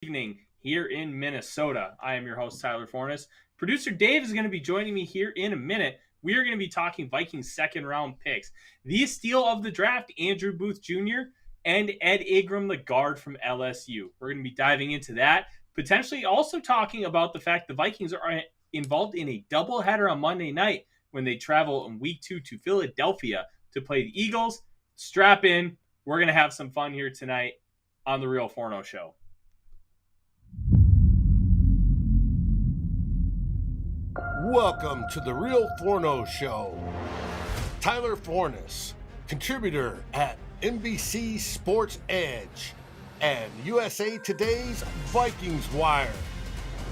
Evening here in Minnesota. I am your host, Tyler Forness. Producer Dave is going to be joining me here in a minute. We are going to be talking Vikings second round picks. The steal of the draft, Andrew Booth Jr. and Ed Ingram, the guard from LSU. We're going to be diving into that, potentially also talking about the fact the Vikings are involved in a doubleheader on Monday night when they travel in week 2 to Philadelphia to play the Eagles. Strap in. We're going to have some fun here tonight on the Real Forno Show. Welcome to the Real Forno Show. Tyler Forness, contributor at NBC Sports Edge and USA Today's Vikings Wire,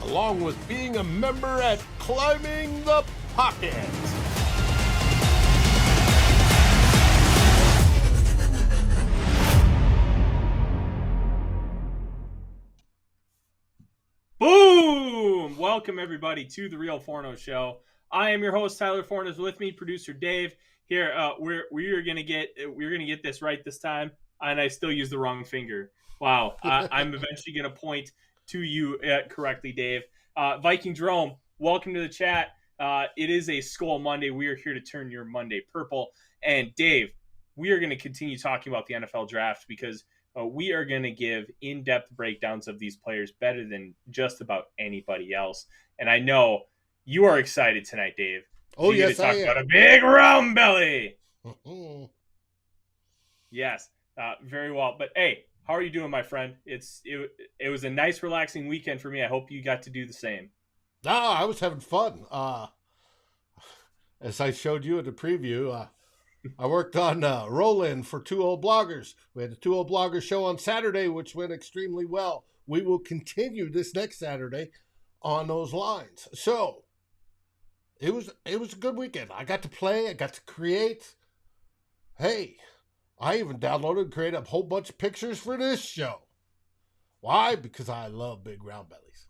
along with being a member at Climbing the Pocket. Boom! Welcome everybody to the Real Forno Show. I am your host Tyler Forness. With me, producer Dave. Here, we're gonna get this right this time, and I still use the wrong finger. Wow! I'm eventually gonna point to you correctly, Dave. Viking Jerome, welcome to the chat. It is a Skull Monday. We are here to turn your Monday purple. And Dave, we are going to continue talking about the NFL draft because we are going to give in-depth breakdowns of these players better than just about anybody else. And I know you are excited tonight, Dave. Oh, yes, I am. About a big round belly. Yes, very well. But hey, how are you doing, my friend? It was a nice, relaxing weekend for me. I hope you got to do the same. I was having fun. As I showed you in the preview, I worked on roll-in for Two Old Bloggers. We had the Two Old Bloggers show on Saturday, which went extremely well. We will continue this next Saturday on those lines. So it was a good weekend. I got to play. I got to create. Hey, I even downloaded and created a whole bunch of pictures for this show. Why? Because I love big round bellies.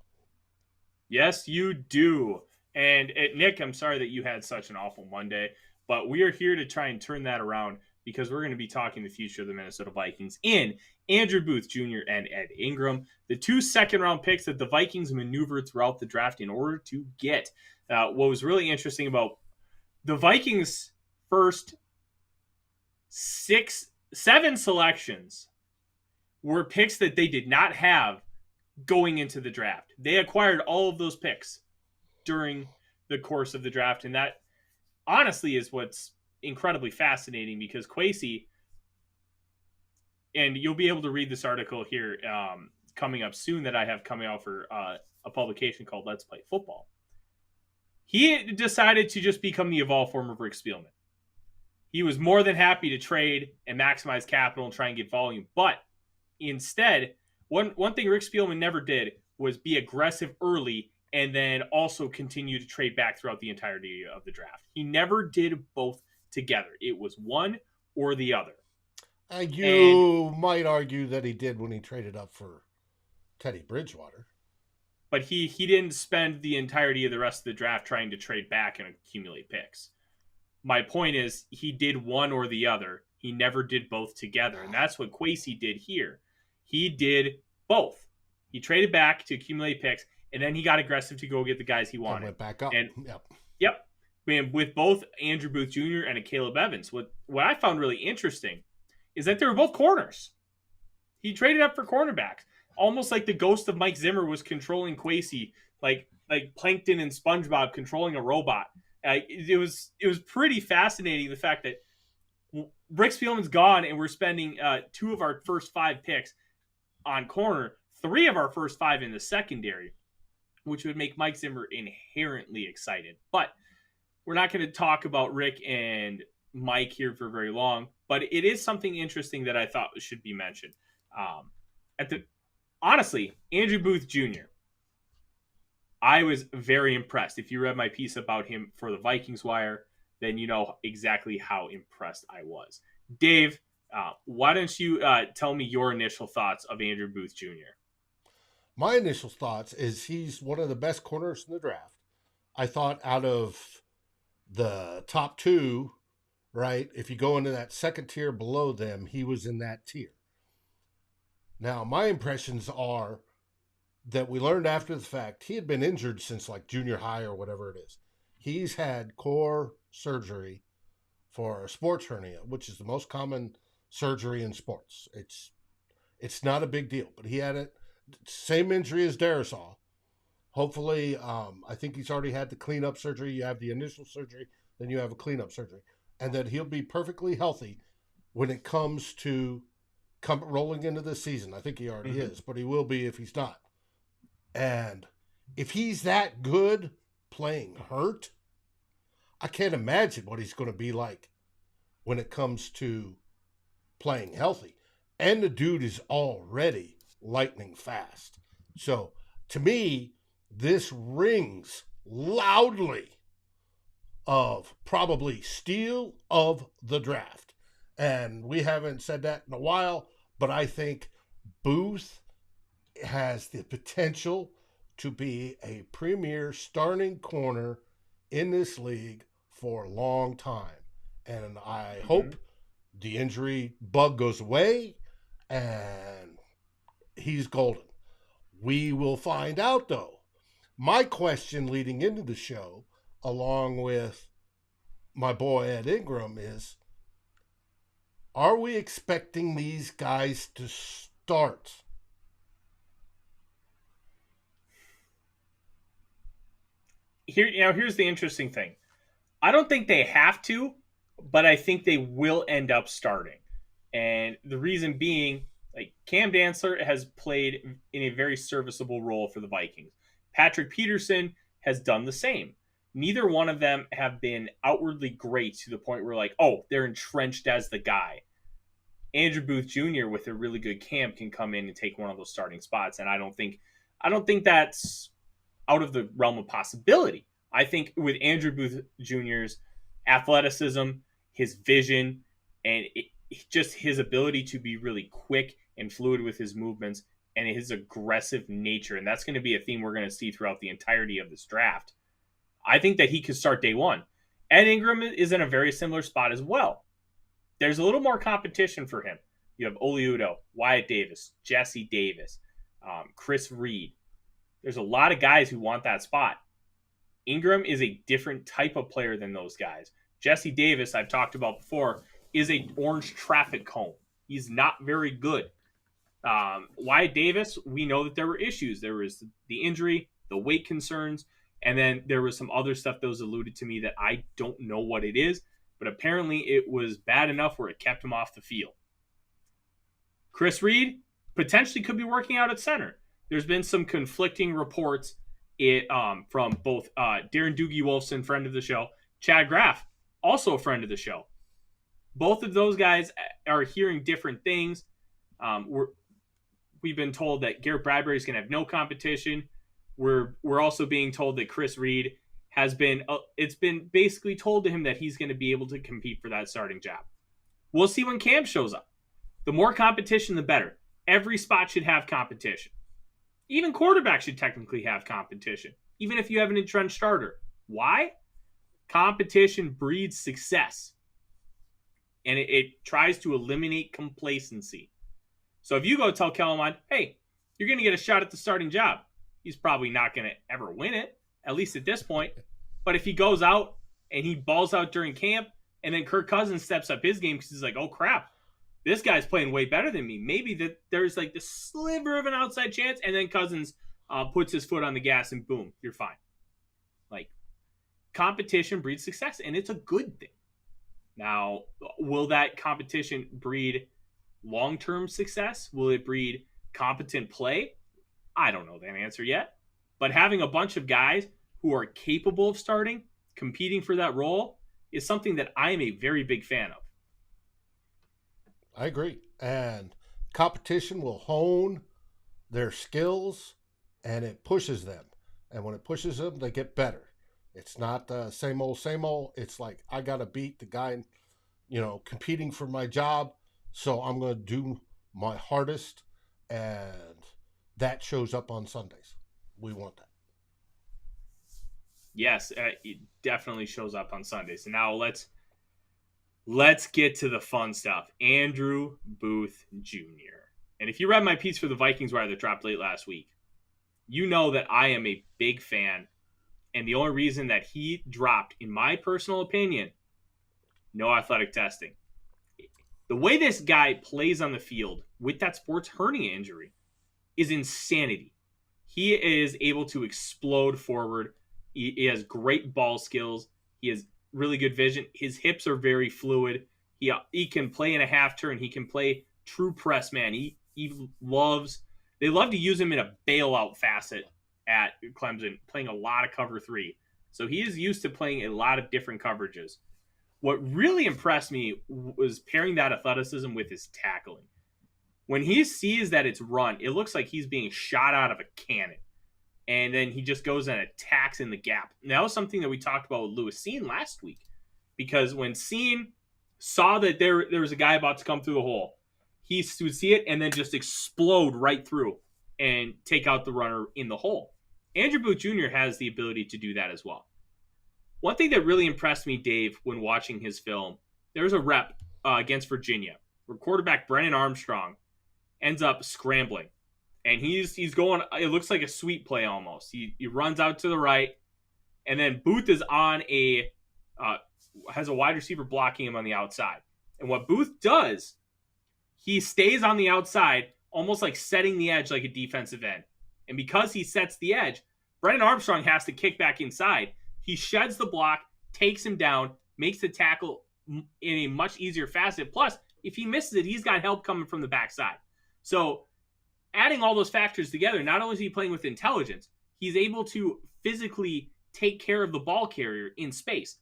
Yes, you do. And Nick, I'm sorry that you had such an awful Monday. But we are here to try and turn that around because we're going to be talking the future of the Minnesota Vikings in Andrew Booth Jr. and Ed Ingram, the 2 second-round picks that the Vikings maneuvered throughout the draft in order to get. What was really interesting about the Vikings' first 7 selections were picks that they did not have going into the draft. They acquired all of those picks during the course of the draft, and that honestly is what's incredibly fascinating because Kwesi, and you'll be able to read this article here coming up soon that I have coming out for a publication called Let's Play Football. He decided to just become the evolved form of Rick Spielman. He was more than happy to trade and maximize capital and try and get volume. But instead, one thing Rick Spielman never did was be aggressive early and then also continue to trade back throughout the entirety of the draft. He never did both together. It was one or the other. You might argue that he did when he traded up for Teddy Bridgewater. But he didn't spend the entirety of the rest of the draft trying to trade back and accumulate picks. My point is he did one or the other. He never did both together. And that's what Kwesi did here. He did both. He traded back to accumulate picks, and then he got aggressive to go get the guys he wanted. And went back up. And, yep. And with both Andrew Booth Jr. and Caleb Evans, what I found really interesting is that they were both corners. He traded up for cornerbacks, almost like the ghost of Mike Zimmer was controlling Kwesi, like Plankton and SpongeBob controlling a robot. It was pretty fascinating, the fact that Rick Spielman's gone and we're spending 2 of our first 5 picks on corner, 3 of our first 5 in the secondary, which would make Mike Zimmer inherently excited. But we're not going to talk about Rick and Mike here for very long, but it is something interesting that I thought should be mentioned. Honestly, Andrew Booth Jr., I was very impressed. If you read my piece about him for the Vikings Wire, then you know exactly how impressed I was. Dave, why don't you tell me your initial thoughts of Andrew Booth Jr.? My initial thoughts is he's one of the best corners in the draft. I thought out of the top 2, right, if you go into that second tier below them, he was in that tier. Now, my impressions are that we learned after the fact. He had been injured since like junior high or whatever it is. He's had core surgery for a sports hernia, which is the most common surgery in sports. It's not a big deal, but he had it. Same injury as Darisaw. Hopefully, I think he's already had the cleanup surgery. You have the initial surgery, then you have a cleanup surgery, and that he'll be perfectly healthy when it comes to rolling into the season. I think he already is, but he will be if he's not. And if he's that good playing hurt, I can't imagine what he's going to be like when it comes to playing healthy. And the dude is already lightning fast. So to me, this rings loudly of probably steal of the draft. And we haven't said that in a while, but I think Booth has the potential to be a premier starting corner in this league for a long time. And I hope the injury bug goes away and he's golden. We will find out, though. My question leading into the show, along with my boy Ed Ingram, is, are we expecting these guys to start? Here's the interesting thing. I don't think they have to, but I think they will end up starting. And the reason being, like, Cam Dantzler has played in a very serviceable role for the Vikings. Patrick Peterson has done the same. Neither one of them have been outwardly great to the point where, like, oh, they're entrenched as the guy. Andrew Booth Jr. with a really good camp can come in and take one of those starting spots, and I don't think that's out of the realm of possibility. I think with Andrew Booth Jr.'s athleticism, his vision, and just his ability to be really quick and fluid with his movements and his aggressive nature, and that's going to be a theme we're going to see throughout the entirety of this draft. I think that he could start day one. Ed Ingram is in a very similar spot as well. There's a little more competition for him. You have Oli Udoh, Wyatt Davis, Jesse Davis, Chris Reed. There's a lot of guys who want that spot. Ingram is a different type of player than those guys. Jesse Davis, I've talked about before, is a orange traffic cone. He's not very good. Wyatt Davis, we know that there were issues. There was the injury, the weight concerns, and then there was some other stuff that was alluded to me that I don't know what it is, but apparently it was bad enough where it kept him off the field. Chris Reed potentially could be working out at center. There's been some conflicting reports from both Darren Doogie Wolfson, friend of the show, Chad Graff, also a friend of the show. Both of those guys are hearing different things. We've been told that Garrett Bradbury is going to have no competition. We're also being told that Chris Reed has been it's been basically told to him that he's going to be able to compete for that starting job. We'll see when Cam shows up. The more competition, the better. Every spot should have competition. Even quarterback should technically have competition, even if you have an entrenched starter. Why? Competition breeds success. And it tries to eliminate complacency. So if you go tell Kellen Mond, hey, you're going to get a shot at the starting job, he's probably not going to ever win it, at least at this point. But if he goes out and he balls out during camp, and then Kirk Cousins steps up his game because he's like, oh, crap, this guy's playing way better than me. Maybe that there's like the sliver of an outside chance, and then Cousins puts his foot on the gas, and boom, you're fine. Like, competition breeds success, and it's a good thing. Now, will that competition breed long-term success? Will it breed competent play? I don't know that answer yet. But having a bunch of guys who are capable of starting, competing for that role, is something that I am a very big fan of. I agree. And competition will hone their skills, and it pushes them. And when it pushes them, they get better. It's not the same old, same old. It's like, I got to beat the guy, competing for my job. So I'm going to do my hardest. And that shows up on Sundays. We want that. Yes, it definitely shows up on Sundays. And now let's get to the fun stuff. Andrew Booth Jr. And if you read my piece for the Vikings Wire that dropped late last week, you know that I am a big fan. And the only reason that he dropped, in my personal opinion, no athletic testing. The way this guy plays on the field with that sports hernia injury is insanity. He is able to explode forward. He has great ball skills. He has really good vision. His hips are very fluid. He can play in a half turn. He can play true press man. They love to use him in a bailout facet at Clemson, playing a lot of cover 3. So he is used to playing a lot of different coverages. What really impressed me was pairing that athleticism with his tackling. When he sees that it's run, it looks like he's being shot out of a cannon. And then he just goes and attacks in the gap. And that was something that we talked about with Lewis Cine last week. Because when Cine saw that there was a guy about to come through the hole, he would see it and then just explode right through and take out the runner in the hole. Andrew Booth Jr. has the ability to do that as well. One thing that really impressed me, Dave, when watching his film, there was a rep against Virginia where quarterback Brennan Armstrong ends up scrambling. And he's going, it looks like a sweep play almost. He runs out to the right, and then Booth is on has a wide receiver blocking him on the outside. And what Booth does, he stays on the outside, almost like setting the edge like a defensive end. And because he sets the edge, Brennan Armstrong has to kick back inside. He sheds the block, takes him down, makes the tackle in a much easier facet. Plus, if he misses it, he's got help coming from the backside. So adding all those factors together, not only is he playing with intelligence, he's able to physically take care of the ball carrier in space,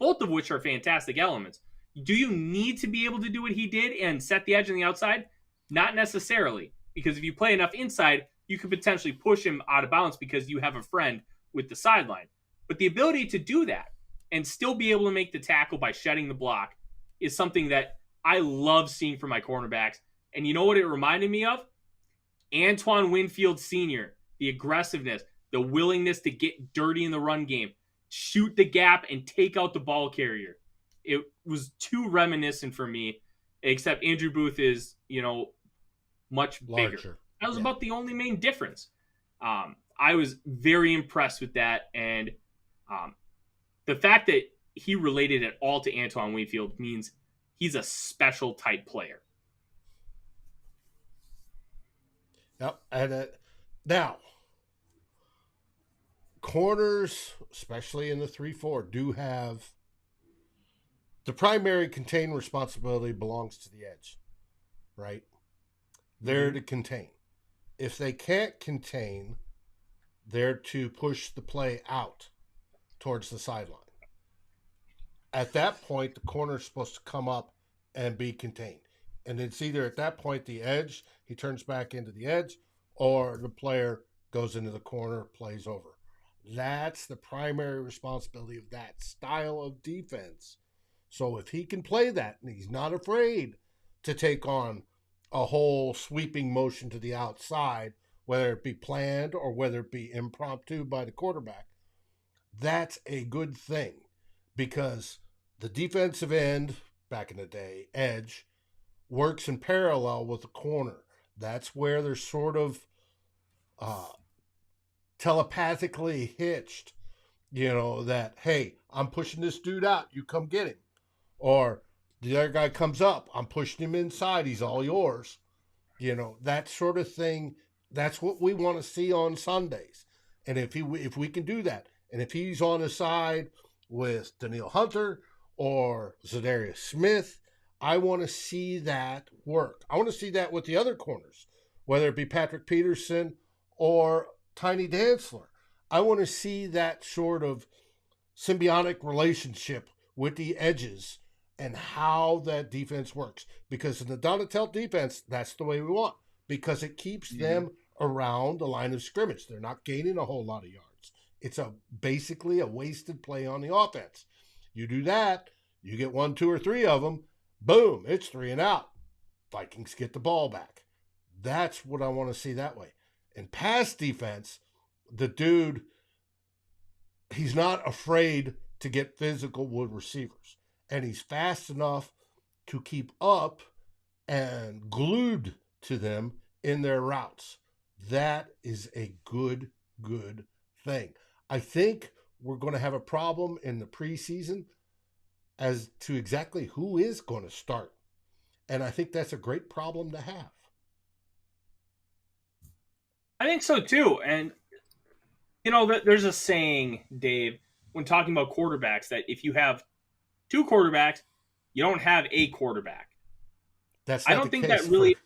both of which are fantastic elements. Do you need to be able to do what he did and set the edge on the outside? Not necessarily, because if you play enough inside, you could potentially push him out of bounds because you have a friend with the sideline. But the ability to do that and still be able to make the tackle by shedding the block is something that I love seeing from my cornerbacks. And you know what it reminded me of? Antoine Winfield Sr., the aggressiveness, the willingness to get dirty in the run game, shoot the gap, and take out the ball carrier. It was too reminiscent for me, except Andrew Booth is, much bigger. Larger. That was about the only main difference. I was very impressed with that, and the fact that he related at all to Antoine Winfield means he's a special type player. Yep. And now, corners, especially in the 3-4, do have the primary contain responsibility belongs to the edge, right? They're to contain. If they can't contain, they're to push the play out towards the sideline. At that point, the corner is supposed to come up and be contained. And it's either at that point the edge, he turns back into the edge, or the player goes into the corner, plays over. That's the primary responsibility of that style of defense. So if he can play that, and he's not afraid to take on a whole sweeping motion to the outside, whether it be planned or whether it be impromptu by the quarterback, that's a good thing, because the defensive end, back in the day, edge, works in parallel with the corner. That's where they're sort of telepathically hitched, that, hey, I'm pushing this dude out, you come get him. Or the other guy comes up, I'm pushing him inside, he's all yours. That sort of thing, that's what we want to see on Sundays. And if we can do that, and if he's on the side with Daniil Hunter or Zadarius Smith, I want to see that work. I want to see that with the other corners, whether it be Patrick Peterson or Tiny Dantzler. I want to see that sort of symbiotic relationship with the edges and how that defense works. Because in the Donatell defense, that's the way we want, because it keeps them around the line of scrimmage. They're not gaining a whole lot of yards. It's basically a wasted play on the offense. You do that, you get 1, 2, or 3 of them, boom, it's 3 and out. Vikings get the ball back. That's what I want to see that way. In pass defense, the dude, he's not afraid to get physical with receivers. And he's fast enough to keep up and glued to them in their routes. That is a good thing. I think we're going to have a problem in the preseason as to exactly who is going to start. And I think that's a great problem to have. I think so too. And, there's a saying, Dave, when talking about quarterbacks, that if you have two quarterbacks, you don't have a quarterback. That's I not the don't think that case for really,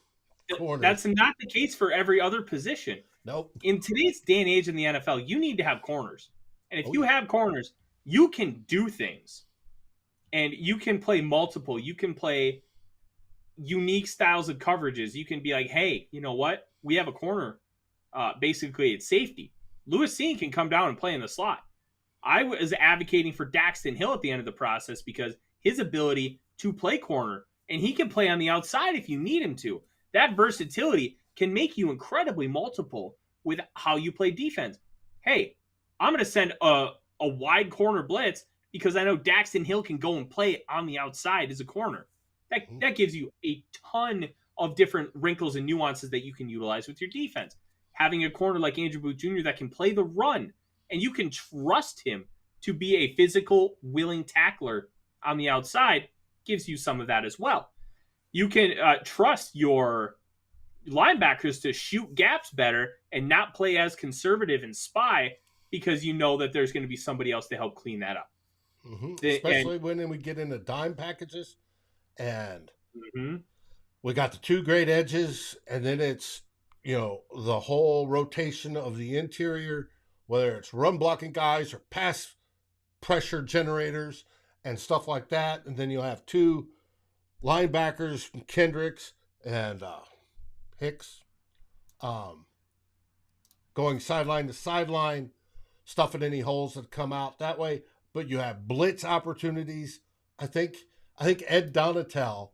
corners. that's not the case for every other position. Nope. In today's day and age in the NFL, you need to have corners. And if Oh, you yeah. have corners, you can do things. And you can play multiple. You can play unique styles of coverages. You can be like, hey, you know what? We have a corner. Basically, it's safety. Lewis Cine can come down and play in the slot. I was advocating for Daxton Hill at the end of the process because his ability to play corner, and he can play on the outside if you need him to. That versatility can make you incredibly multiple with how you play defense. Hey, I'm going to send a wide corner blitz because I know Daxton Hill can go and play on the outside as a corner. That gives you a ton of different wrinkles and nuances that you can utilize with your defense. Having a corner like Andrew Booth Jr. that can play the run, and you can trust him to be a physical, willing tackler on the outside, gives you some of that as well. You can trust your linebackers to shoot gaps better and not play as conservative and spy because you know that there's going to be somebody else to help clean that up. Especially when we get into dime packages and mm-hmm. we got the two great edges, and then it's, the whole rotation of the interior, whether it's run blocking guys or pass pressure generators and stuff like that. And then you'll have two linebackers, Kendricks and Hicks, going sideline to sideline, stuffing any holes that come out that way. But you have blitz opportunities. I think Ed Donatel,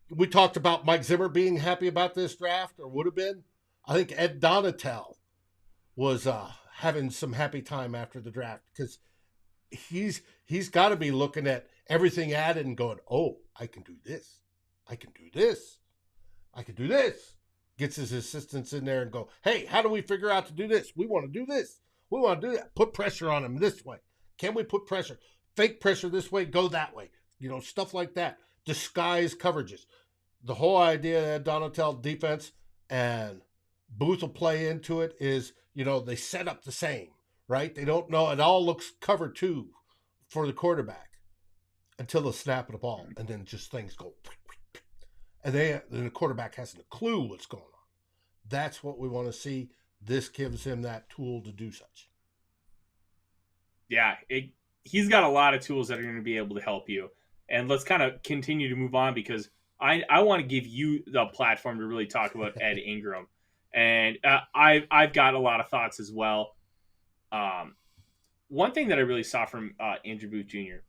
we talked about Mike Zimmer being happy about this draft, or would have been. I think Ed Donatel was having some happy time after the draft because he's got to be looking at everything added and going, oh, I can do this. I can do this. I can do this. Gets his assistants in there and go, hey, how do we figure out to do this? We want to do this. We want to do that. Put pressure on him this way. Can we put pressure? Fake pressure this way, go that way. Stuff like that. Disguise coverages. The whole idea that Donatel defense and Booth will play into it is, they set up the same, right? They don't know. It all looks cover two for the quarterback until the snap of the ball. And then just things go. And then the quarterback hasn't a clue what's going on. That's what we want to see. This gives him that tool to do such. Yeah, he's got a lot of tools that are going to be able to help you. And let's kind of continue to move on because I want to give you the platform to really talk about Ed Ingram. And I've got a lot of thoughts as well. One thing that I really saw from Andrew Booth Jr.,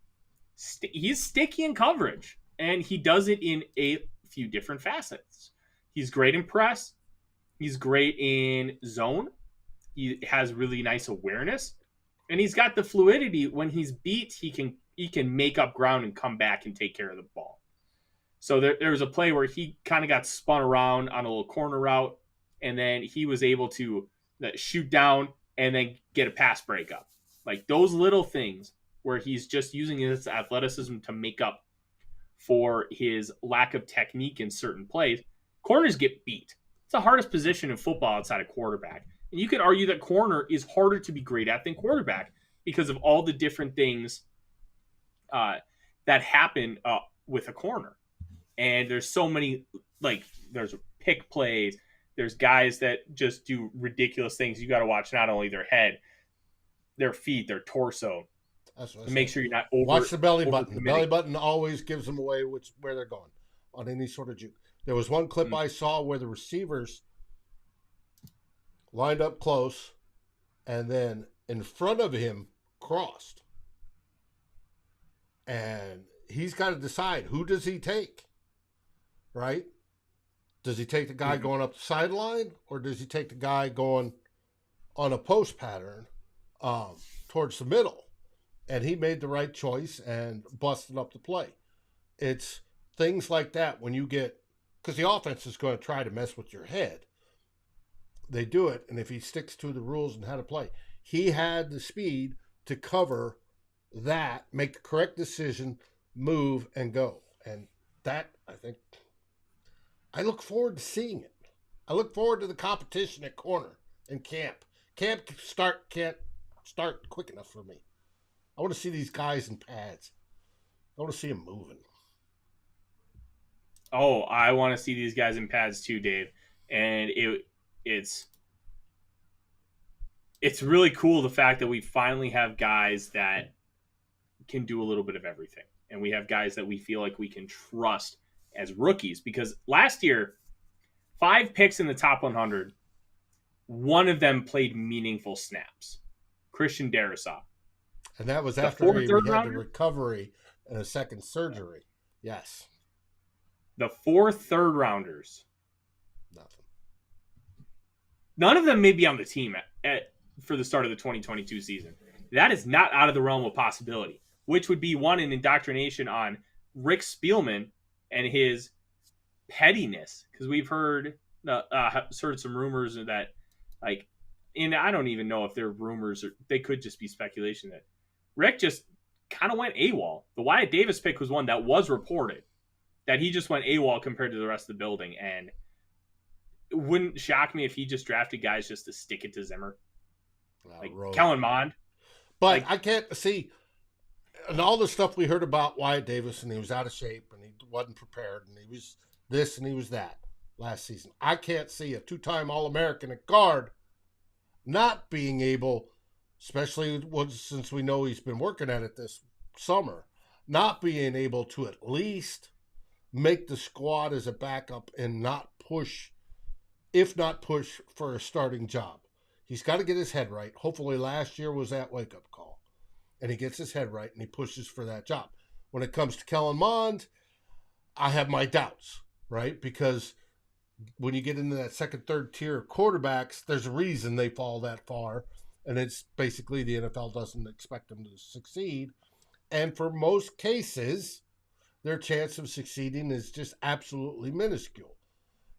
he's sticky in coverage, and he does it in a few different facets. He's great in press. He's great in zone. He has really nice awareness, and he's got the fluidity. When he's beat, he can make up ground and come back and take care of the ball. So there was a play where he kind of got spun around on a little corner route, and then he was able to shoot down and then get a pass breakup. Like those little things where he's just using his athleticism to make up for his lack of technique in certain plays. Corners get beat. It's the hardest position in football outside of quarterback. And you could argue that corner is harder to be great at than quarterback because of all the different things that happen with a corner. And there's so many, there's pick plays. There's guys that just do ridiculous things. You got to watch not only their head, their feet, their torso. That's what to make sure you're not over. Watch the belly button. The belly button always gives them away where they're going on any sort of juke. There was one clip I saw where the receivers lined up close and then in front of him crossed. And he's got to decide, who does he take? Right? Does he take the guy going up the sideline, or does he take the guy going on a post pattern towards the middle? And he made the right choice and busted up the play. It's things like that when you get, because the offense is going to try to mess with your head. they do it. And if he sticks to the rules and how to play, he had the speed to cover that, make the correct decision, move, and go. And that, I think, I look forward to seeing it. I look forward to the competition at corner and camp. Can't start quick enough for me. I want to see these guys in pads. I want to see them moving. Oh, I want to see these guys in pads too, Dave. And it's really cool the fact that we finally have guys that can do a little bit of everything. And we have guys that we feel like we can trust as rookies. Because last year, 5 picks in the top 100, one of them played meaningful snaps. Christian Darrisaw. And that was after he had the recovery and a second surgery. Yes. The 4 third-rounders. Nothing. None of them may be on the team for the start of the 2022 season. That is not out of the realm of possibility, which would be one, an indoctrination on Rick Spielman and his pettiness. Because we've heard some rumors that, like, and I don't even know if they're rumors or they could just be speculation that Rick just kind of went AWOL. The Wyatt Davis pick was one that was reported that he just went AWOL compared to the rest of the building. And it wouldn't shock me if he just drafted guys just to stick it to Zimmer. Like Kellen Mond. But I can't see, and all the stuff we heard about Wyatt Davis, and he was out of shape, and he wasn't prepared, and he was this, and he was that last season. I can't see a 2-time All-American at guard not being able, especially since we know he's been working at it this summer, not being able to at least make the squad as a backup and not push, if not push for a starting job. He's got to get his head right. Hopefully last year was that wake-up call. And he gets his head right and he pushes for that job. When it comes to Kellen Mond, I have my doubts, right? Because when you get into that second, third tier of quarterbacks, there's a reason they fall that far. And it's basically the NFL doesn't expect them to succeed. And for most cases, their chance of succeeding is just absolutely minuscule.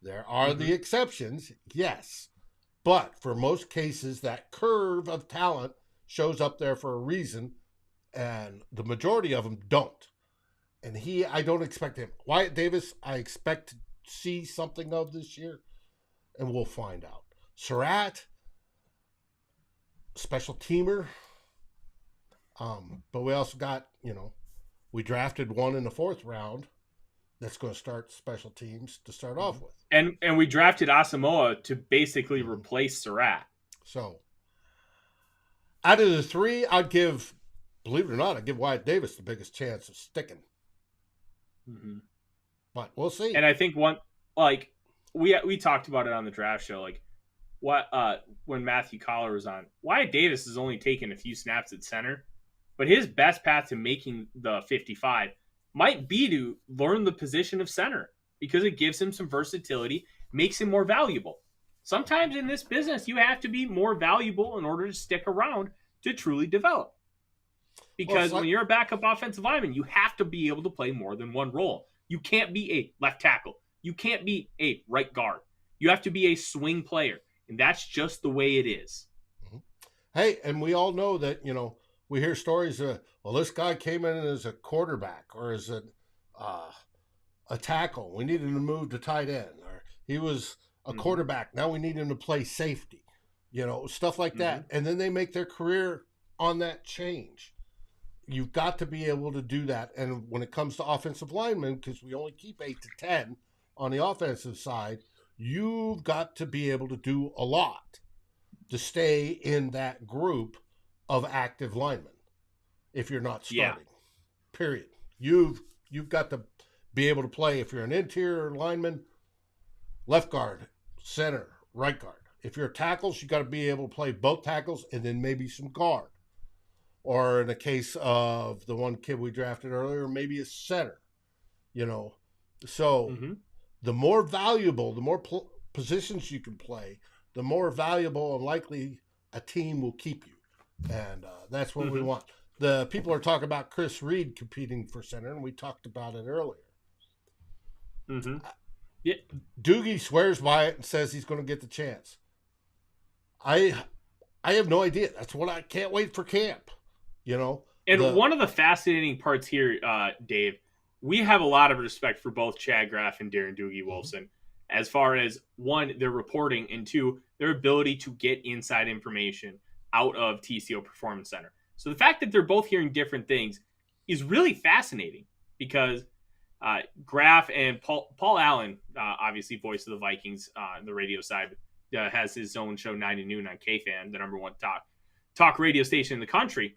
There are the exceptions, yes. But for most cases, that curve of talent shows up there for a reason, and the majority of them don't. And I don't expect him. Wyatt Davis, I expect to see something of this year, and we'll find out. Surratt, special teamer. But we also got, we drafted one in the 4th round that's going to start special teams to start off with. And we drafted Asamoah to basically replace Surratt. So, out of the 3, believe it or not, I'd give Wyatt Davis the biggest chance of sticking. Mm-hmm. But we'll see. And I think we talked about it on the draft show, when Matthew Collar was on. Wyatt Davis has only taken a few snaps at center, but his best path to making the 55 might be to learn the position of center because it gives him some versatility, makes him more valuable. Sometimes in this business, you have to be more valuable in order to stick around to truly develop. Because when you're a backup offensive lineman, you have to be able to play more than one role. You can't be a left tackle. You can't be a right guard. You have to be a swing player. And that's just the way it is. Mm-hmm. Hey, and we all know that, we hear stories of, this guy came in as a quarterback or as a tackle. We need him to move to tight end. Or he was a quarterback. Now we need him to play safety. Stuff like that. And then they make their career on that change. You've got to be able to do that. And when it comes to offensive linemen, because we only keep 8 to 10 on the offensive side, you've got to be able to do a lot to stay in that group of active linemen if you're not starting. Period. You've got to be able to play, if you're an interior lineman, left guard, center, right guard. If you're tackles, you got to be able to play both tackles and then maybe some guard. Or in the case of the one kid we drafted earlier, maybe a center. So the more valuable, the more positions you can play, the more valuable and likely a team will keep you. And that's what we want. The people are talking about Chris Reed competing for center, and we talked about it earlier. Yeah. Doogie swears by it and says he's going to get the chance. I have no idea. That's what I can't wait for camp. You know, And one of the fascinating parts here, Dave, we have a lot of respect for both Chad Graff and Darren Doogie Wolfson, as far as one, their reporting, and two, their ability to get inside information out of TCO Performance Center. So the fact that they're both hearing different things is really fascinating because Graff and Paul Allen, obviously voice of the Vikings on the radio side, has his own show 9 to noon on KFan, the number one talk radio station in the country.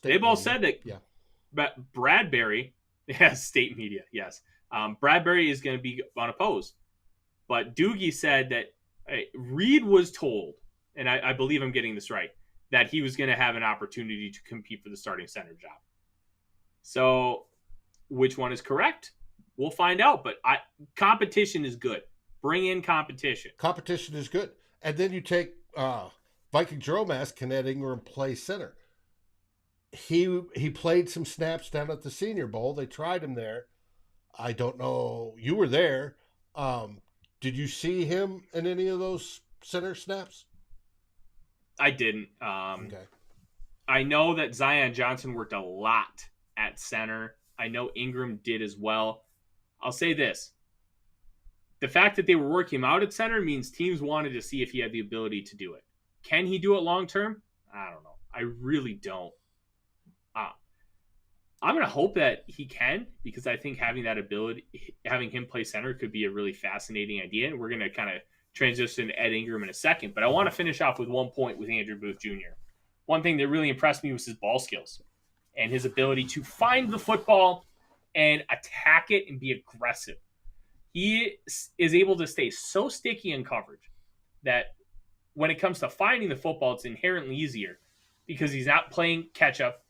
They both said that Bradbury has state media, yes. Bradbury is going to be unopposed. But Doogie said that Reed was told, and I believe I'm getting this right, that he was going to have an opportunity to compete for the starting center job. So which one is correct? We'll find out. But competition is good. Bring in competition. Competition is good. And then you take Viking Dromass, can Ed Ingram play center? He played some snaps down at the Senior Bowl. They tried him there. I don't know. You were there. Did you see him in any of those center snaps? I didn't. Okay. I know that Zion Johnson worked a lot at center. I know Ingram did as well. I'll say this. The fact that they were working him out at center means teams wanted to see if he had the ability to do it. Can he do it long term? I don't know. I really don't. I'm going to hope that he can, because I think having that ability, having him play center could be a really fascinating idea. And we're going to kind of transition to Ed Ingram in a second. But I want to finish off with one point with Andrew Booth Jr. One thing that really impressed me was his ball skills and his ability to find the football and attack it and be aggressive. He is able to stay so sticky in coverage that when it comes to finding the football, it's inherently easier because he's not playing catch up.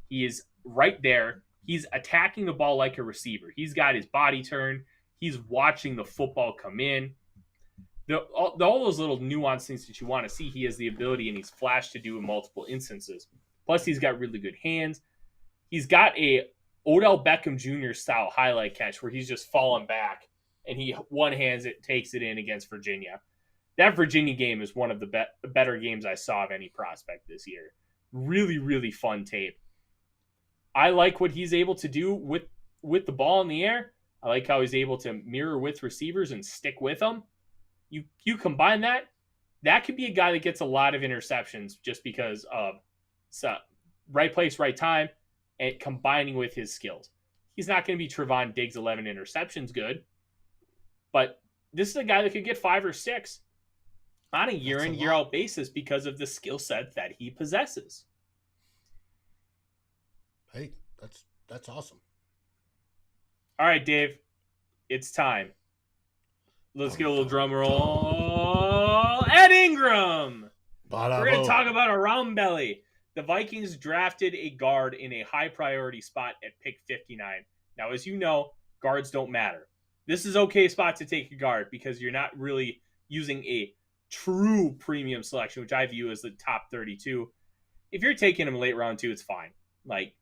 He is right there. He's attacking the ball like a receiver. He's got his body turned. He's watching the football come in. All those little nuanced things that you want to see, he has the ability and he's flashed to do in multiple instances. Plus, he's got really good hands. He's got a Odell Beckham Jr. style highlight catch where he's just falling back and he one-hands it, takes it in against Virginia. That Virginia game is one of the better games I saw of any prospect this year. Really, really fun tape. I like what he's able to do with the ball in the air. I like how he's able to mirror with receivers and stick with them. You combine that could be a guy that gets a lot of interceptions just because of right place, right time, and combining with his skills. He's not going to be Trevon Diggs 11 interceptions good, but this is a guy that could get 5 or 6 on a year in, year out basis because of the skill set that he possesses. Hey, that's awesome. All right, Dave, it's time. Let's get a little drum roll. Ed Ingram. We're going to talk about a round belly. The Vikings drafted a guard in a high priority spot at pick 59. Now, as you know, guards don't matter. This is okay spot to take a guard because you're not really using a true premium selection, which I view as the top 32. If you're taking him late round 2, it's fine. Like,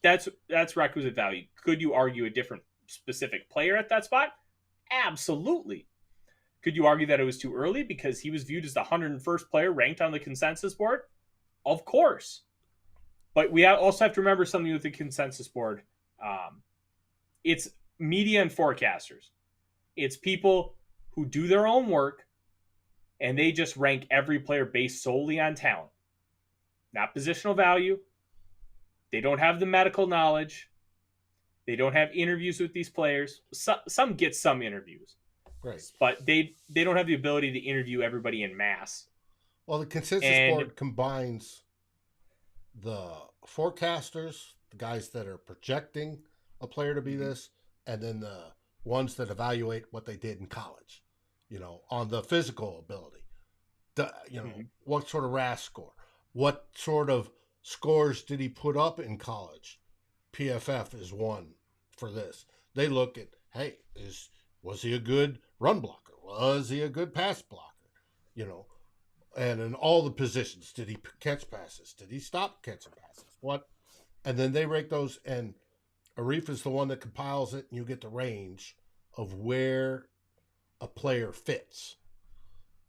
that's requisite value. Could you argue a different specific player at that spot? Absolutely. Could you argue that it was too early because he was viewed as the 101st player ranked on the consensus board? Of course. But we also have to remember something with the consensus board. It's media and forecasters. It's people who do their own work and they just rank every player based solely on talent, not positional value. They don't have the medical knowledge. They don't have interviews with these players. Some get some interviews. Right. But they don't have the ability to interview everybody in mass. Well, the consensus board combines the forecasters, the guys that are projecting a player to be this, and then the ones that evaluate what they did in college, on the physical ability. What sort of RAS score? What sort of scores did he put up in college? PFF is one for this. They look at, hey, was he a good run blocker? Was he a good pass blocker? And in all the positions, did he catch passes? Did he stop catching passes? What? And then they rank those, and Arif is the one that compiles it, and you get the range of where a player fits,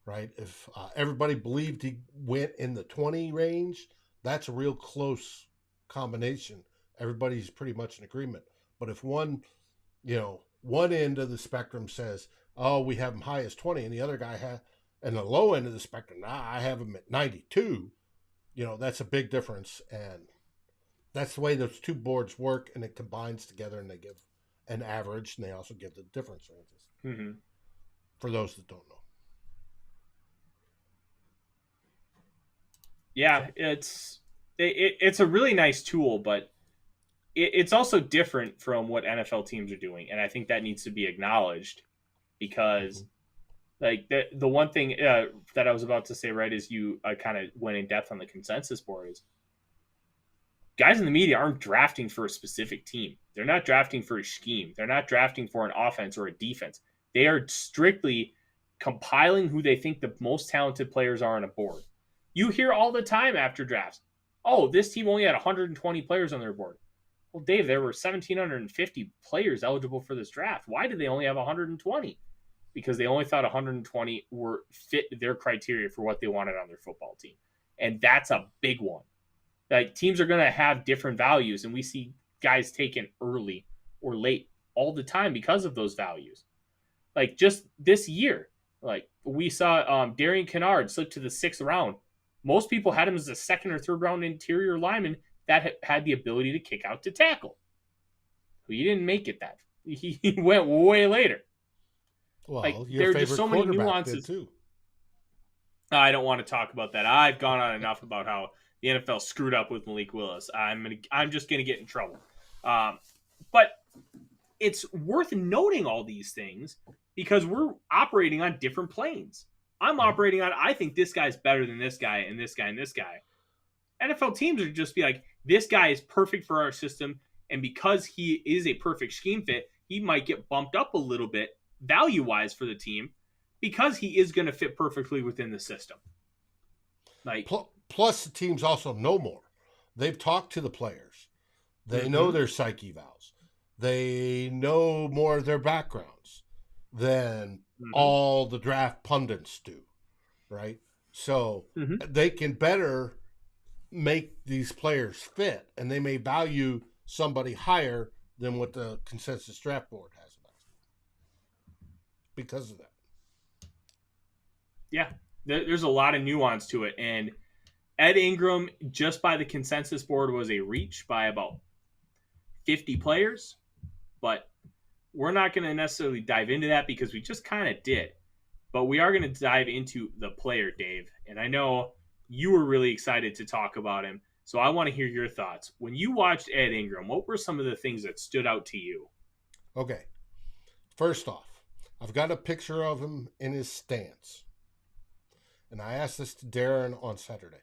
right? If everybody believed he went in the 20 range, that's a real close combination. Everybody's pretty much in agreement. But if one end of the spectrum says, oh, we have him high as 20, and the other guy and the low end of the spectrum, I have him at 92, that's a big difference. And that's the way those two boards work, and it combines together, and they give an average, and they also give the difference ranges for those that don't know. Yeah, it's a really nice tool, but it's also different from what NFL teams are doing, and I think that needs to be acknowledged because, like, the one thing that I was about to say, right, is you kind of went in depth on the consensus board is guys in the media aren't drafting for a specific team. They're not drafting for a scheme. They're not drafting for an offense or a defense. They are strictly compiling who they think the most talented players are on a board. You hear all the time after drafts, oh, this team only had 120 players on their board. Well, Dave, there were 1,750 players eligible for this draft. Why did they only have 120? Because they only thought 120 were fit their criteria for what they wanted on their football team. And that's a big one. Like, teams are going to have different values, and we see guys taken early or late all the time because of those values. Like, just this year, like, we saw Darian Kennard slip to the 6th round. Most people had him as a 2nd or 3rd round interior lineman that had the ability to kick out to tackle. He didn't make it that. He went way later. Well, like, your there are just so many nuances. Too. I don't want to talk about that. I've gone on enough about how the NFL screwed up with Malik Willis. I'm just gonna get in trouble. But it's worth noting all these things because we're operating on different planes. I'm operating on, I think this guy's better than this guy and this guy and this guy. NFL teams are just be like, this guy is perfect for our system, and because he is a perfect scheme fit, he might get bumped up a little bit value-wise for the team because he is going to fit perfectly within the system. Like, plus the teams also know more. They've talked to the players. They know their psyche vals. They know more of their backgrounds than all the draft pundits do, right? So they can better make these players fit, and they may value somebody higher than what the consensus draft board has because of that. Yeah, there's a lot of nuance to it, and Ed Ingram, just by the consensus board, was a reach by about 50 players, but we're not going to necessarily dive into that because we just kind of did. But we are going to dive into the player, Dave, and I know you were really excited to talk about him, so I want to hear your thoughts. When you watched Ed Ingram, what were some of the things that stood out to you? Okay. First off, I've got a picture of him in his stance. And I asked this to Darren on Saturday.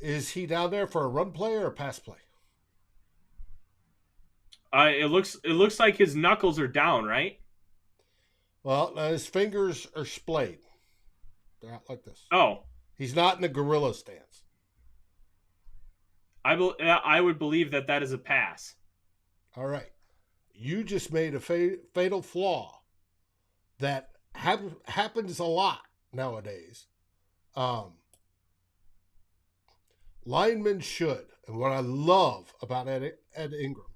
Is he down there for a run play or a pass play? It looks like his knuckles are down, right? Well, his fingers are splayed. They're out like this. Oh. He's not in a gorilla stance. I would believe that is a pass. All right. You just made a fatal flaw that happens a lot nowadays. Linemen should, and what I love about Ed Ingram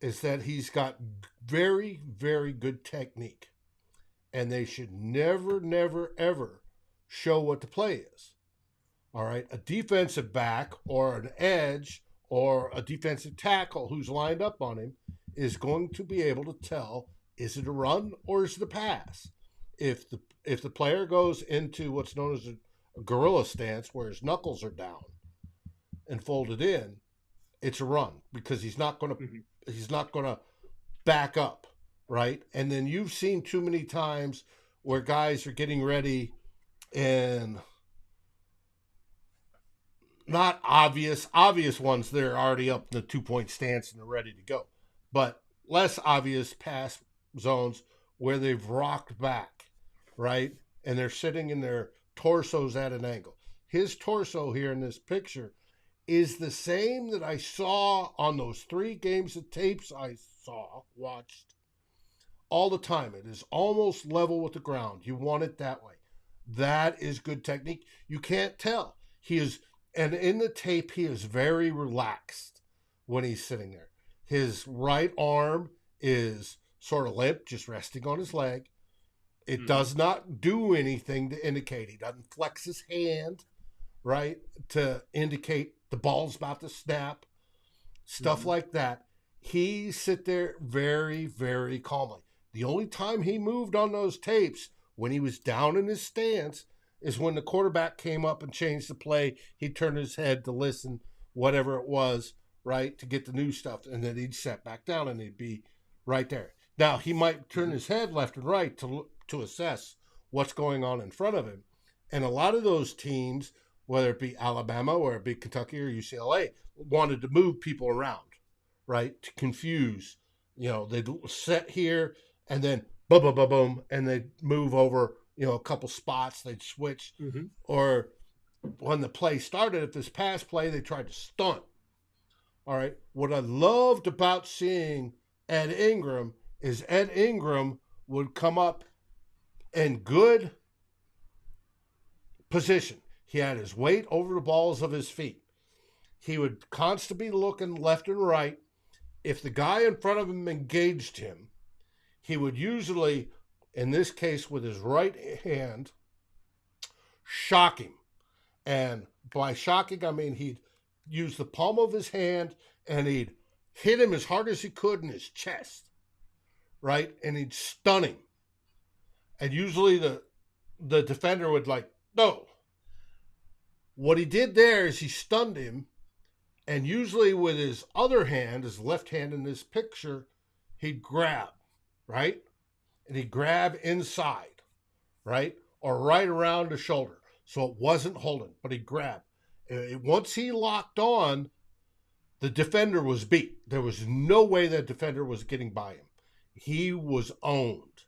is that he's got very, very good technique. And they should never, never, ever show what the play is. All right? A defensive back or an edge or a defensive tackle who's lined up on him is going to be able to tell, is it a run or is it a pass? If the player goes into what's known as a gorilla stance where his knuckles are down and folded in, it's a run because he's not going to back up. Right. And then you've seen too many times where guys are getting ready and not obvious ones, they're already up in the 2-point stance and they're ready to go. But less obvious pass zones where they've rocked back, right? And they're sitting in their torsos at an angle. His torso here in this picture is the same that I saw on those 3 games of tapes I watched all the time. It is almost level with the ground. You want it that way. That is good technique. You can't tell. And in the tape, he is very relaxed when he's sitting there. His right arm is sort of limp, just resting on his leg. It does not do anything to indicate. He doesn't flex his hand, right, to indicate the ball's about to snap, stuff like that. He sit there very, very calmly. The only time he moved on those tapes when he was down in his stance is when the quarterback came up and changed the play. He'd turn his head to listen, whatever it was, right, to get the new stuff, and then he'd set back down and he'd be right there. Now, he might turn his head left and right to assess what's going on in front of him. And a lot of those teams, whether it be Alabama or it be Kentucky or UCLA, wanted to move people around, right, to confuse. They'd set here and then boom, boom, boom, boom, and they'd move over, a couple spots. They'd switch. Or when the play started, if this pass play, they tried to stunt. All right. What I loved about seeing Ed Ingram is Ed Ingram would come up in good position. He had his weight over the balls of his feet. He would constantly be looking left and right. If the guy in front of him engaged him, he would usually, in this case with his right hand, shock him. And by shocking, I mean he'd use the palm of his hand and he'd hit him as hard as he could in his chest, right? And he'd stun him. And usually the defender would no. What he did there is he stunned him, and usually with his other hand, his left hand in this picture, he'd grab, right? And he'd grab inside, right? Or right around the shoulder. So it wasn't holding, but he'd grab. Once he locked on, the defender was beat. There was no way that defender was getting by him. He was owned,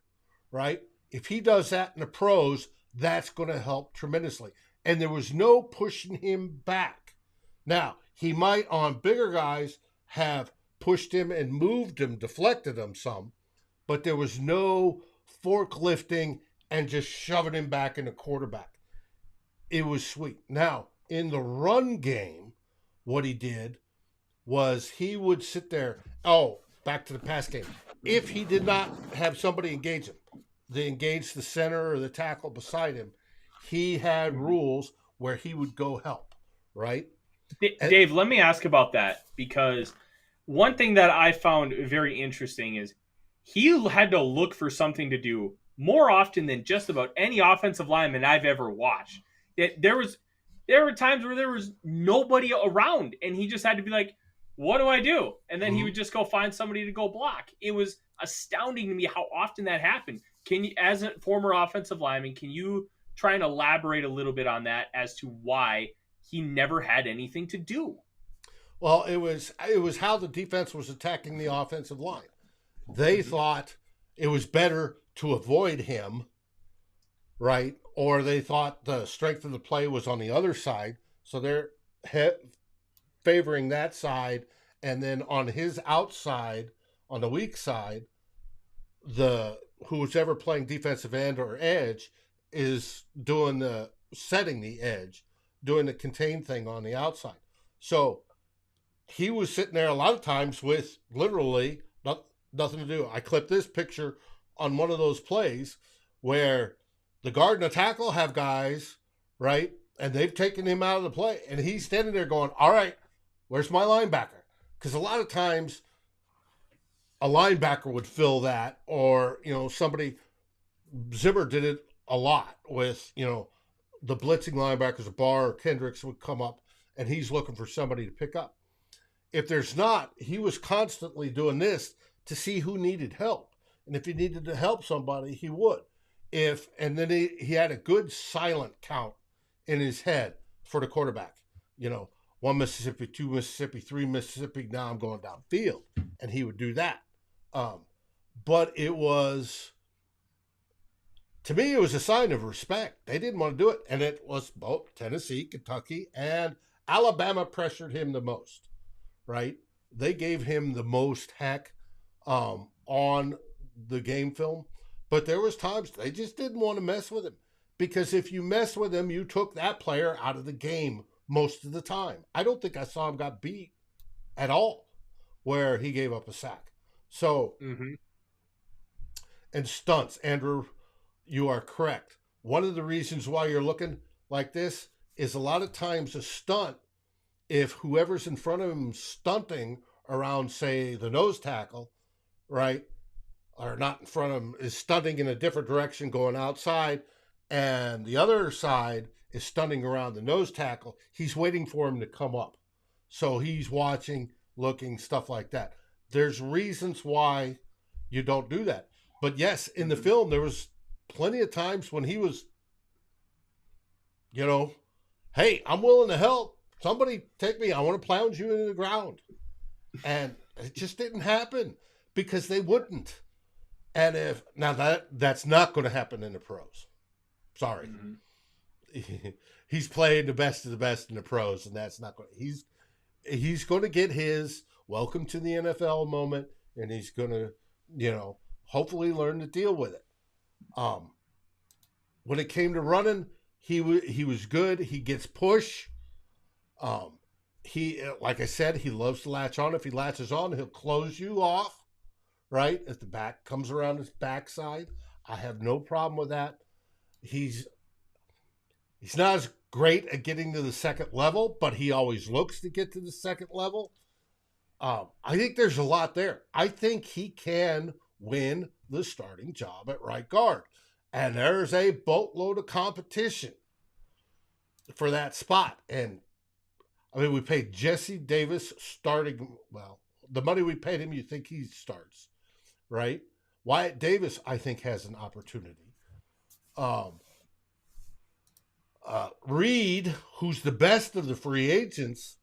right? If he does that in the pros, that's going to help tremendously. And there was no pushing him back. Now, he might, on bigger guys, have pushed him and moved him, deflected him some, but there was no forklifting and just shoving him back in the quarterback. It was sweet. Now, in the run game, what he did was he would sit there. Back to the pass game. If he did not have somebody engage him, they engaged the center or the tackle beside him, he had rules where he would go help, right? Dave, let me ask about that, because one thing that I found very interesting is he had to look for something to do more often than just about any offensive lineman I've ever watched. There were times where there was nobody around, and he just had to be like, what do I do? And then he would just go find somebody to go block. It was astounding to me how often that happened. Can you, as a former offensive lineman, can you try and elaborate a little bit on that as to why he never had anything to do? Well, it was how the defense was attacking the offensive line. They thought it was better to avoid him, right? Or they thought the strength of the play was on the other side, so they're favoring that side, and then on his outside, on the weak side, who's ever playing defensive end or edge is doing setting the edge, doing the contain thing on the outside. So he was sitting there a lot of times with literally nothing to do. I clipped this picture on one of those plays where the guard and the tackle have guys, right? And they've taken him out of the play, and he's standing there going, all right, where's my linebacker? Because a lot of times a linebacker would fill that, or, somebody, Zimmer did it a lot with, the blitzing linebackers, Barr or Kendricks would come up, and he's looking for somebody to pick up. If there's not, he was constantly doing this to see who needed help. And if he needed to help somebody, he would. And then he had a good silent count in his head for the quarterback. 1 Mississippi, 2 Mississippi, 3 Mississippi, now I'm going downfield. And he would do that. But it was, to me, it was a sign of respect. They didn't want to do it. And it was both Tennessee, Kentucky, and Alabama pressured him the most, right? They gave him the most heck on the game film, but there was times they just didn't want to mess with him, because if you mess with him, you took that player out of the game most of the time. I don't think I saw him got beat at all where he gave up a sack. So, and stunts, Andrew, you are correct. One of the reasons why you're looking like this is a lot of times a stunt, if whoever's in front of him stunting around, say, the nose tackle, right, or not in front of him, is stunting in a different direction going outside, and the other side is stunting around the nose tackle, he's waiting for him to come up. So he's watching, looking, stuff like that. There's reasons why you don't do that. But yes, in the film, there was plenty of times when he was, hey, I'm willing to help. Somebody take me. I want to plunge you into the ground. And it just didn't happen because they wouldn't. And that's not going to happen in the pros. Sorry. He's playing the best of the best in the pros, and that's not going to, he's going to get his welcome to the NFL moment, and he's going to, hopefully learn to deal with it. When it came to running, he was good. He gets push. He, like I said, he loves to latch on. If he latches on, he'll close you off, right? If the back comes around his backside, I have no problem with that. He's not as great at getting to the second level, but he always looks to get to the second level. I think there's a lot there. I think he can win the starting job at right guard. And there's a boatload of competition for that spot. And I mean, we paid Jesse Davis starting, well, the money we paid him, you think he starts, right? Wyatt Davis, I think, has an opportunity. Reed, who's the best of the free agents,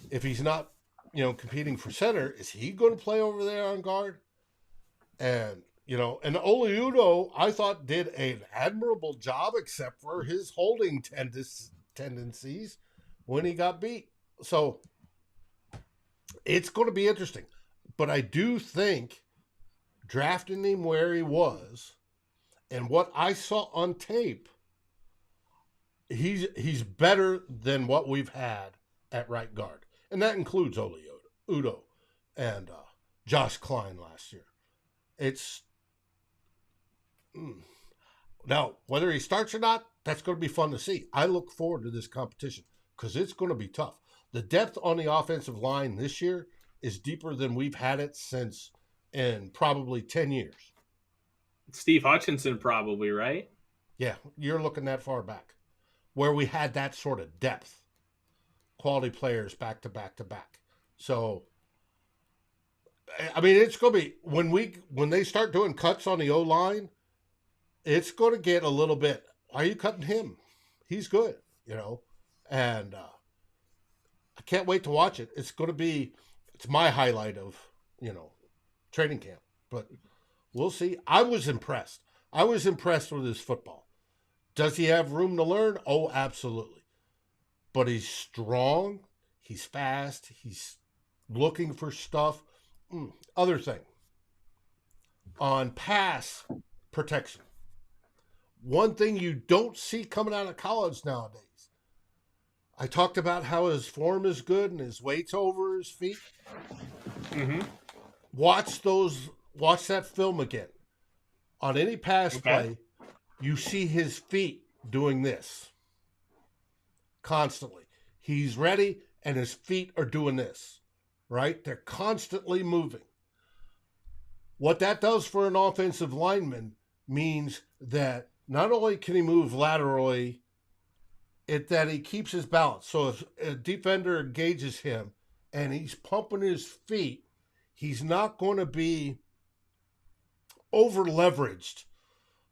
if he's not, competing for center, is he going to play over there on guard? And, and Oliudo, I thought, did an admirable job, except for his holding tendencies when he got beat. So it's going to be interesting. But I do think drafting him where he was and what I saw on tape, he's better than what we've had at right guard. And that includes Udo and Josh Klein last year. It's now, whether he starts or not, that's going to be fun to see. I look forward to this competition because it's going to be tough. The depth on the offensive line this year is deeper than we've had it since in probably 10 years. Steve Hutchinson probably, right? Yeah, you're looking that far back where we had that sort of depth. Quality players back to back to back. So, I mean, it's going to be, when they start doing cuts on the O-line, it's going to get a little bit, why are you cutting him? He's good, and I can't wait to watch it. It's my highlight of, training camp, but we'll see. I was impressed with his football. Does he have room to learn? Oh, absolutely. But he's strong. He's fast. He's looking for stuff. Other thing. On pass protection. One thing you don't see coming out of college nowadays. I talked about how his form is good and his weight's over his feet. Watch that film again. On any pass play, you see his feet doing this constantly. He's ready and his feet are doing this, right? They're constantly moving. What that does for an offensive lineman means that not only can he move laterally, that he keeps his balance. So if a defender engages him and he's pumping his feet, he's not going to be over leveraged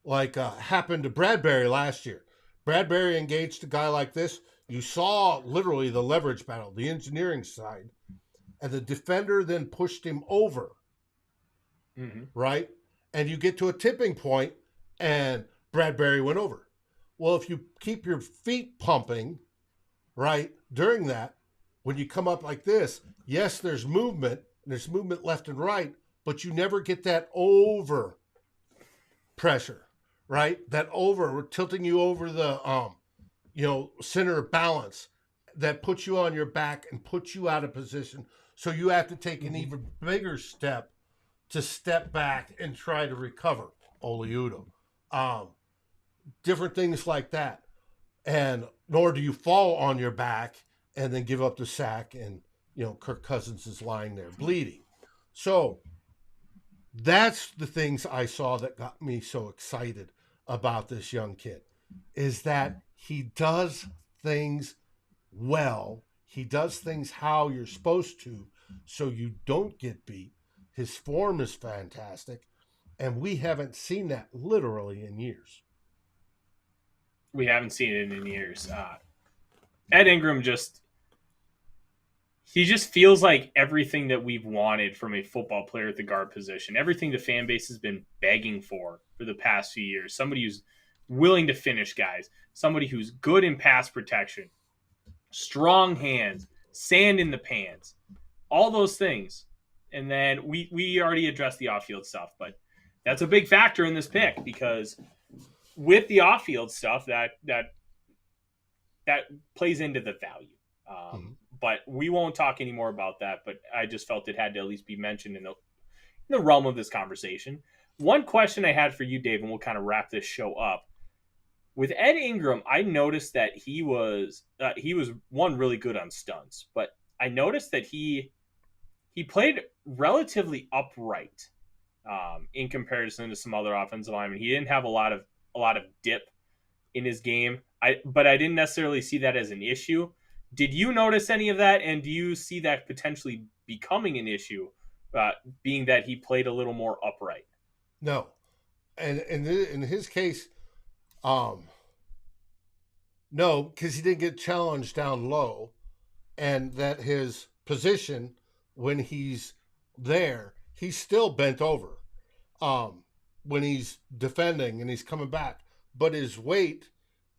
like happened to Bradbury last year. Bradbury engaged a guy like this. You saw literally the leverage battle, the engineering side, and the defender then pushed him over, right? And you get to a tipping point, and Bradbury went over. Well, if you keep your feet pumping, right, during that, when you come up like this, yes, there's movement left and right, but you never get that over pressure, right? That over, we're tilting you over the center of balance that puts you on your back and puts you out of position. So you have to take an even bigger step to step back and try to recover. Oliudo. Different things like that. And nor do you fall on your back and then give up the sack and, Kirk Cousins is lying there bleeding. So that's the things I saw that got me so excited about this young kid, is that he does things well. He does things how you're supposed to, so you don't get beat. His form is fantastic, and we haven't seen that literally in years. We haven't seen it in years. Ed Ingram just feels like everything that we've wanted from a football player at the guard position, everything the fan base has been begging for the past few years. Somebody who's willing to finish guys, somebody who's good in pass protection, strong hands, sand in the pants, all those things. And then we already addressed the off-field stuff, but that's a big factor in this pick, because with the off-field stuff, that plays into the value. But we won't talk anymore about that. But I just felt it had to at least be mentioned in the realm of this conversation. One question I had for you, Dave, and we'll kind of wrap this show up. With Ed Ingram, I noticed that he was one, really good on stunts, but I noticed that he played relatively upright in comparison to some other offensive linemen. He didn't have a lot of dip in his game. But I didn't necessarily see that as an issue. Did you notice any of that, and do you see that potentially becoming an issue, being that he played a little more upright? No, and in his case, no, because he didn't get challenged down low, and that his position when he's there, he's still bent over when he's defending and he's coming back, but his weight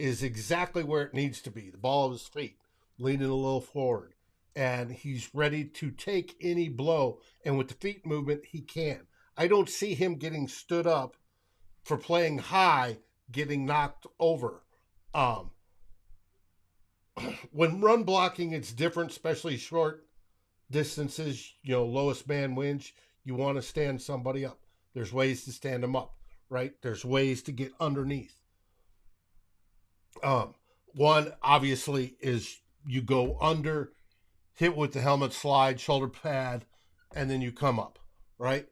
is exactly where it needs to be. The ball of his feet, leaning a little forward, and he's ready to take any blow. And with the feet movement, he can. I don't see him getting stood up for playing high, getting knocked over. When run blocking, it's different, especially short distances. Lowest man wins. You want to stand somebody up. There's ways to stand them up, right? There's ways to get underneath. One obviously is you go under, hit with the helmet slide, shoulder pad, and then you come up, right?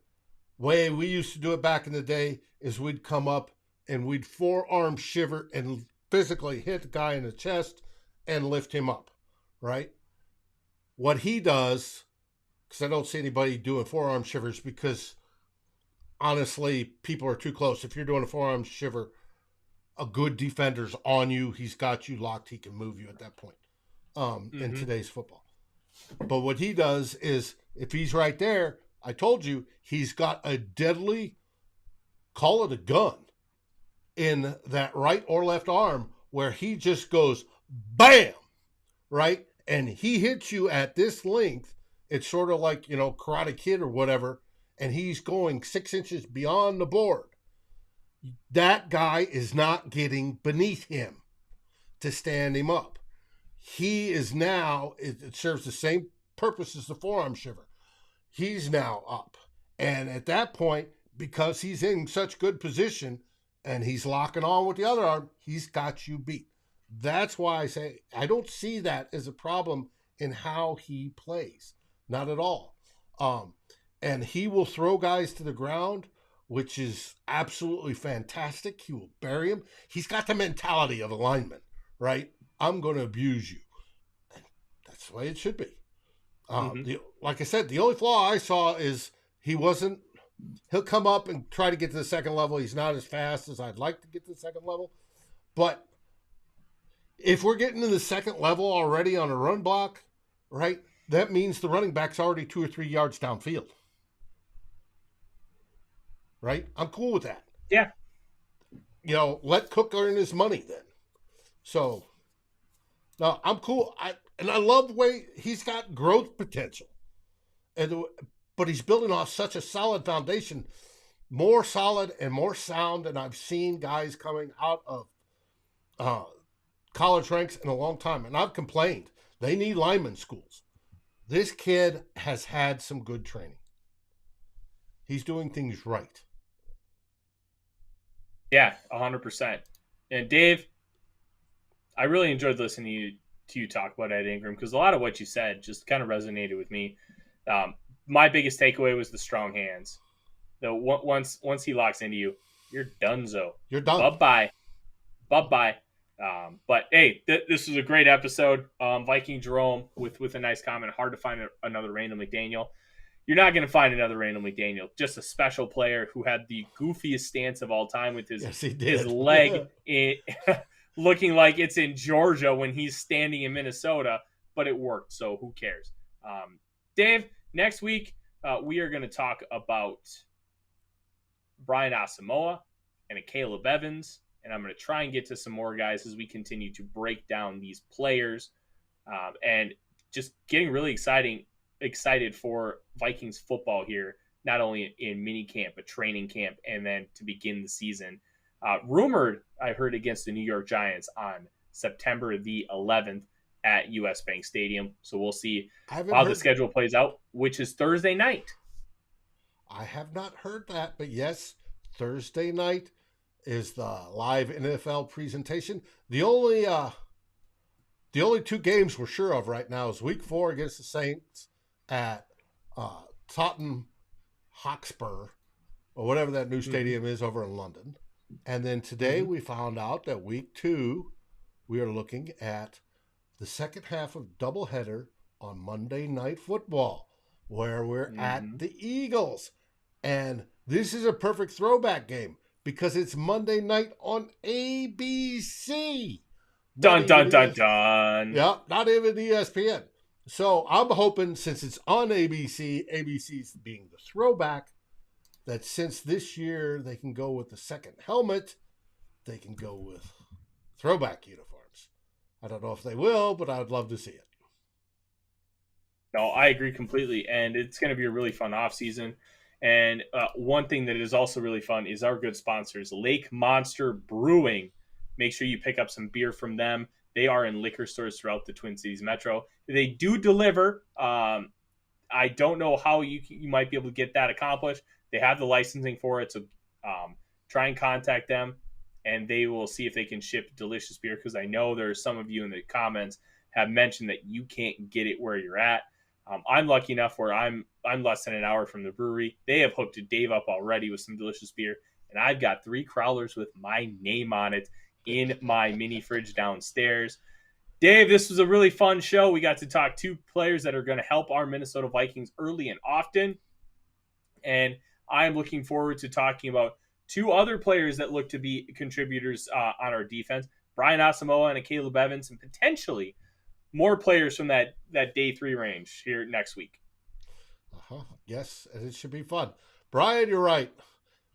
Way we used to do it back in the day is we'd come up and we'd forearm shiver and physically hit the guy in the chest and lift him up, right? What he does, because I don't see anybody doing forearm shivers, because honestly, people are too close. If you're doing a forearm shiver, a good defender's on you. He's got you locked. He can move you at that point in today's football. But what he does is, if he's right there, I told you, he's got a deadly, call it a gun, in that right or left arm, where he just goes, bam, right? And he hits you at this length. It's sort of like, Karate Kid or whatever, and he's going 6 inches beyond the board. That guy is not getting beneath him to stand him up. He is now, it serves the same purpose as the forearm shiver. He's now up. And at that point, because he's in such good position and he's locking on with the other arm, he's got you beat. That's why I say I don't see that as a problem in how he plays. Not at all. And he will throw guys to the ground, which is absolutely fantastic. He will bury him. He's got the mentality of a lineman, right? I'm going to abuse you. And that's the way it should be. Like I said, the only flaw I saw is he'll come up and try to get to the second level. He's not as fast as I'd like to get to the second level. But if we're getting to the second level already on a run block, right, that means the running back's already 2 or 3 yards downfield. Right? I'm cool with that. Yeah. Let Cook earn his money then. So, no, I'm cool. I love the way he's got growth potential. And but he's building off such a solid foundation, more solid and more sound than I've seen guys coming out of college ranks in a long time. And I've complained. They need lineman schools. This kid has had some good training. He's doing things right. Yeah, 100%. And Dave, I really enjoyed listening to you talk about Ed Ingram because a lot of what you said just kind of resonated with me. My biggest takeaway was the strong hands. Once he locks into you, you're donezo. You're done. Bye-bye. But hey, this was a great episode. Viking Jerome with a nice comment. Hard to find another Randall McDaniel. You're not going to find another Randall McDaniel. Just a special player who had the goofiest stance of all time with his leg looking like it's in Georgia when he's standing in Minnesota, but it worked. So who cares? Dave, next week we are going to talk about Brian Asamoah and a Caleb Evans. And I'm going to try and get to some more guys as we continue to break down these players and just getting really excited for Vikings football here, not only in mini camp, but training camp, and then to begin the season. Rumored, I heard, against the New York Giants on September the 11th at US Bank Stadium. So we'll see how the schedule plays out, which is Thursday night. I have not heard that, but yes, Thursday night is the live NFL presentation. The only two games we're sure of right now is Week 4 against the Saints at Tottenham Hotspur, or whatever that new stadium is over in London. And then today we found out that Week 2, we are looking at the second half of doubleheader on Monday Night Football, where we're at the Eagles. And this is a perfect throwback game, because it's Monday night on ABC. Dun, dun, dun, dun. Yeah, not even ESPN. So I'm hoping, since it's on ABC, ABC's being the throwback, that since this year they can go with the second helmet, they can go with throwback uniforms. I don't know if they will, but I would love to see it. No, I agree completely. And it's going to be a really fun offseason. And one thing that is also really fun is our good sponsors, Lake Monster Brewing. Make sure you pick up some beer from them. They are in liquor stores throughout the Twin Cities Metro. They do deliver. I don't know how you might be able to get that accomplished. They have the licensing for it, so try and contact them, and they will see if they can ship delicious beer, because I know there are some of you in the comments have mentioned that you can't get it where you're at. I'm lucky enough where I'm less than an hour from the brewery. They have hooked Dave up already with some delicious beer, and I've got 3 Crowlers with my name on it in my mini fridge downstairs. Dave, this was a really fun show. We got to talk 2 players that are going to help our Minnesota Vikings early and often, and I am looking forward to talking about 2 other players that look to be contributors on our defense, Brian Asamoah and a Caleb Evans, and potentially more players from that day 3 range here next week. Yes, and it should be fun. Brian, you're right.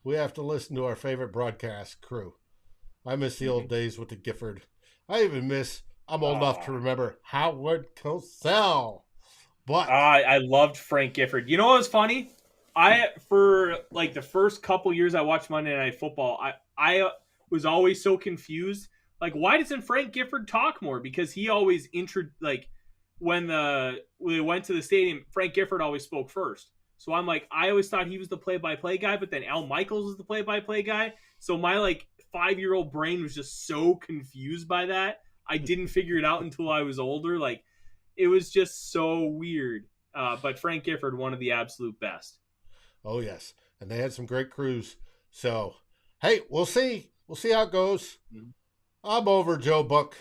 We have to listen to our favorite broadcast crew. I miss the old days with the Gifford. I even miss, I'm old enough to remember, Howard Cosell. But I loved Frank Gifford. You know what was funny? For like the first couple years I watched Monday Night Football, I was always so confused. Like, why doesn't Frank Gifford talk more? Because he always when we went to the stadium, Frank Gifford always spoke first. So I'm like, I always thought he was the play-by-play guy, but then Al Michaels was the play-by-play guy. So my 5-year-old brain was just so confused by that. I didn't figure it out until I was older. Like, it was just so weird. But Frank Gifford, one of the absolute best. Oh, yes. And they had some great crews. So, hey, we'll see. We'll see how it goes. Mm-hmm. I'm over Joe Buck.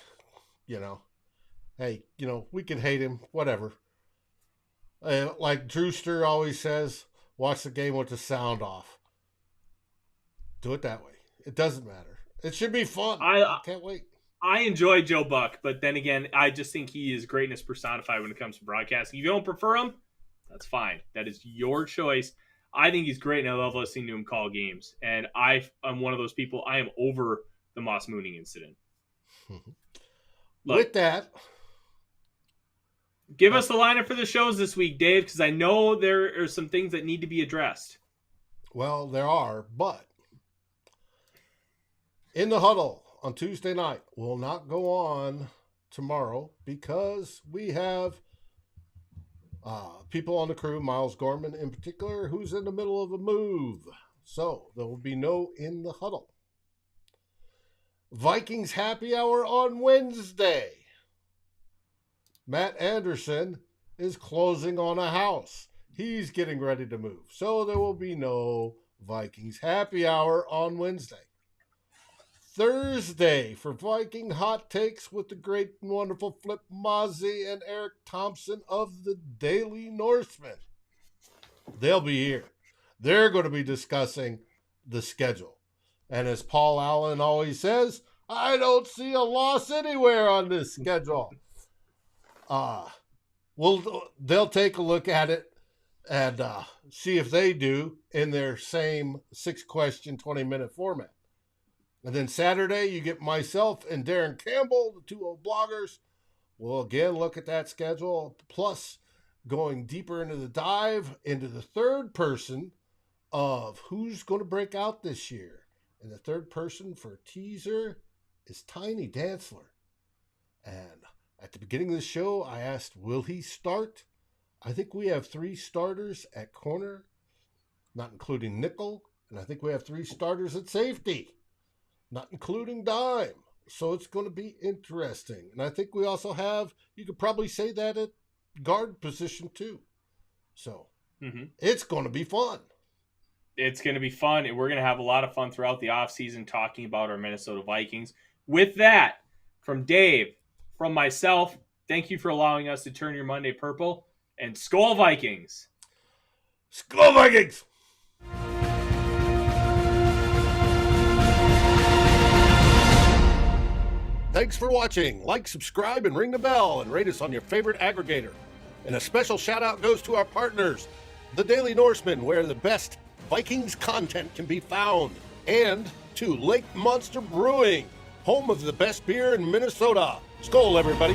Hey, we can hate him, whatever. Like Drewster always says, watch the game with the sound off. Do it that way. It doesn't matter. It should be fun. I can't wait. I enjoy Joe Buck, but then again, I just think he is greatness personified when it comes to broadcasting. If you don't prefer him, that's fine. That is your choice. I think he's great, and I love listening to him call games. And I'm one of those people. I am over the Moss Mooning incident. With that, Give us the lineup for the shows this week, Dave, because I know there are some things that need to be addressed. Well, there are, but In the Huddle on Tuesday night will not go on tomorrow because we have people on the crew, Miles Gorman in particular, who's in the middle of a move. So there will be no In the Huddle. Vikings happy hour on Wednesday. Matt Anderson is closing on a house. He's getting ready to move. So there will be no Vikings happy hour on Wednesday. Thursday for Viking Hot Takes with the great and wonderful Flip Mozzie and Eric Thompson of the Daily Norseman. They'll be here. They're going to be discussing the schedule. And as Paul Allen always says, I don't see a loss anywhere on this schedule. They'll take a look at it and see if they do in their same 6-question, 20-minute format. And then Saturday, you get myself and Darren Campbell, the two old bloggers. We'll again look at that schedule, plus going deeper into the dive into the third person of who's going to break out this year. And the third person for a teaser is Tiny Dantzler. And at the beginning of the show, I asked, will he start? I think we have 3 starters at corner, not including nickel. And I think we have 3 starters at safety, not including dime. So it's going to be interesting. And I think we also have, you could probably say that at guard position too. So It's going to be fun. It's going to be fun, and we're going to have a lot of fun throughout the offseason talking about our Minnesota Vikings. With that, from Dave, from myself, thank you for allowing us to turn your Monday purple, and Skol Vikings! Skol Vikings! Thanks for watching. Like, subscribe, and ring the bell, and rate us on your favorite aggregator. And a special shout-out goes to our partners, The Daily Norseman, where the best Vikings content can be found, and to Lake Monster Brewing, home of the best beer in Minnesota. Skol, everybody.